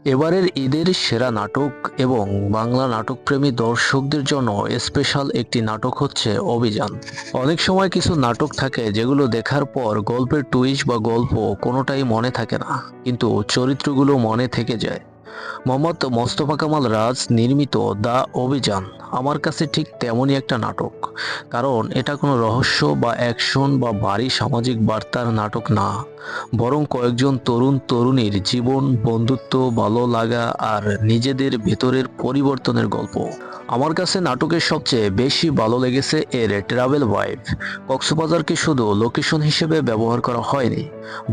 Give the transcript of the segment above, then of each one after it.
এবারের ঈদের সেরা নাটক এবং বাংলা নাটকপ্রেমী দর্শকদের জন্য স্পেশাল একটি নাটক হচ্ছে অভিযান। অনেক সময় কিছু নাটক থাকে যেগুলো দেখার পর গল্পের টুইস্ট বা গল্প কোনোটাই মনে থাকে না, কিন্তু চরিত্রগুলো মনে থেকে যায়। মোহাম্মদ মোস্তফা কামাল রাজ নির্মিত দ্য অভিযান আমার কাছে ঠিক তেমনই একটা নাটক। কারণ এটা কোনো রহস্য বা অ্যাকশন বা ভারী সামাজিক বার্তার নাটক না, বরং কয়েকজন তরুণ তরুণীর জীবন, বন্ধুত্ব, ভালো লাগা আর নিজেদের ভেতরের পরিবর্তনের গল্প। আমার কাছে নাটকের সবচেয়ে বেশি ভালো লেগেছে এর ট্রাভেল ভাইব। কক্সবাজারকে শুধু লোকেশন হিসেবে ব্যবহার করা হয়নি,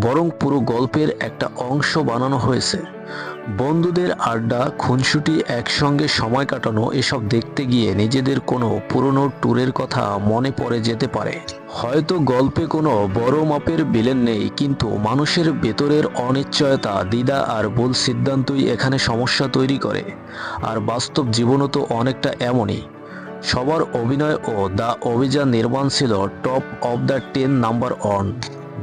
বরং পুরো গল্পের একটা অংশ বানানো হয়েছে। বন্ধুদের আড্ডা, খুনসুটি, একসঙ্গে সময় কাটানো, এসব দেখতে গিয়ে নিজেদের কোনো পুরনো ট্যুরের কথা মনে পড়ে যেতে পারে। হয়তো গল্পে কোনো বড় মাপের ভিলেন নেই, কিন্তু মানুষের ভেতরের অনিশ্চয়তা, দ্বিধা আর ভুল সিদ্ধান্তই এখানে সমস্যা তৈরি করে। আর বাস্তব জীবনও তো অনেকটা এমনই। সবার অভিনয় ও দ্য অভিযান নির্মাণ ছিল top of the 10 number one.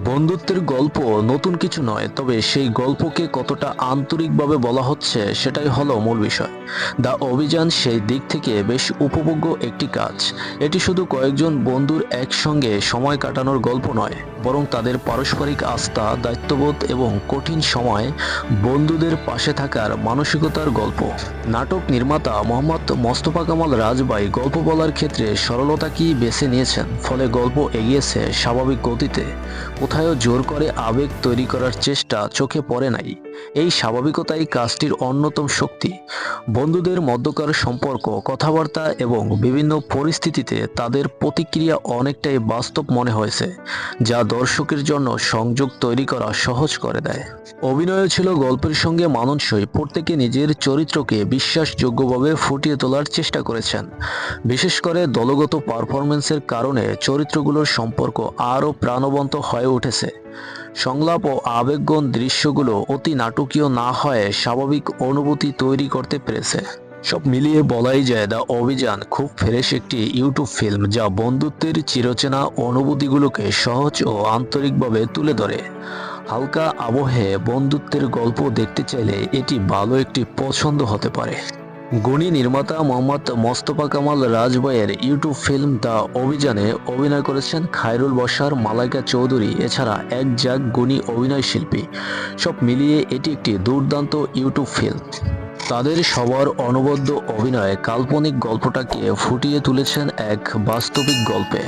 বন্ধুত্বের গল্প নতুন কিছু নয়, তবে সেই গল্পকে কতটা আন্তরিকভাবে বলা হচ্ছে সেটাই হলো মূল বিষয়। দ্য অভিযান সেই দিক থেকে বেশ উপভোগ্য একটি কাজ। এটি শুধু কয়েকজন বন্ধুর একসঙ্গে সময় কাটানোর গল্প নয়, বরং তাদের পারস্পরিক আস্থা, দায়িত্ববোধ এবং কঠিন সময় বন্ধুদের পাশে থাকার মানসিকতার গল্প। নাটক নির্মাতা মোহাম্মদ মোস্তফা কামাল রাজভাই গল্প বলার ক্ষেত্রে সরলতাকেই বেছে নিয়েছেন, ফলে গল্প এগিয়েছে স্বাভাবিক গতিতে। কোথাও জোর করে আবেগ তৈরি করার চেষ্টা চোখে পড়ে নাই। এই স্বাভাবিকতাই কাজটির অন্যতম শক্তি। বন্ধুদের মধ্যকার সম্পর্ক, কথাবার্তা এবং বিভিন্ন পরিস্থিতিতে তাদের প্রতিক্রিয়া অনেকটাই বাস্তব মনে হয়েছে, যা দর্শকের জন্য সংযোগ তৈরি করা সহজ করে দেয়। অভিনয়ও ছিল গল্পের সঙ্গে মানানসই। প্রত্যেকে নিজের চরিত্রকে বিশ্বাসযোগ্যভাবে ফুটিয়ে তোলার চেষ্টা করেছেন। বিশেষ করে দলগত পারফরমেন্সের কারণে চরিত্রগুলোর সম্পর্ক আরও প্রাণবন্ত হয়ে উঠেছে। সংলাপ ও আবেগঘন দৃশ্যগুলো অতি নাটকীয় না হয়ে স্বাভাবিক অনুভূতি তৈরি করতে পেরেছে। সব মিলিয়ে বলাই যায় দ্য অভিযান খুব ফ্রেশ একটি ইউটিউব ফিল্ম, যা বন্ধুত্বের চিরচেনা অনুভূতিগুলোকে সহজ ও আন্তরিকভাবে তুলে ধরে। হালকা আবহে বন্ধুত্বের গল্প দেখতে চাইলে এটি ভালো একটি পছন্দ হতে পারে। গুণী নির্মাতা মোহাম্মদ মোস্তফা কামাল রাজভাইয়ের ইউটিউব ফিল্ম দ্য অভিযানে অভিনয় করেছেন খায়রুল বশার, মালাইকা চৌধুরী, এছাড়া এক ঝাঁক গুণী অভিনয় শিল্পী। সব মিলিয়ে এটি একটি দুর্দান্ত ইউটিউব ফিল্ম। তাদের সবার অনবদ্য অভিনয়ে কাল্পনিক গল্পটাকে ফুটিয়ে তুলেছেন এক বাস্তবিক গল্পে।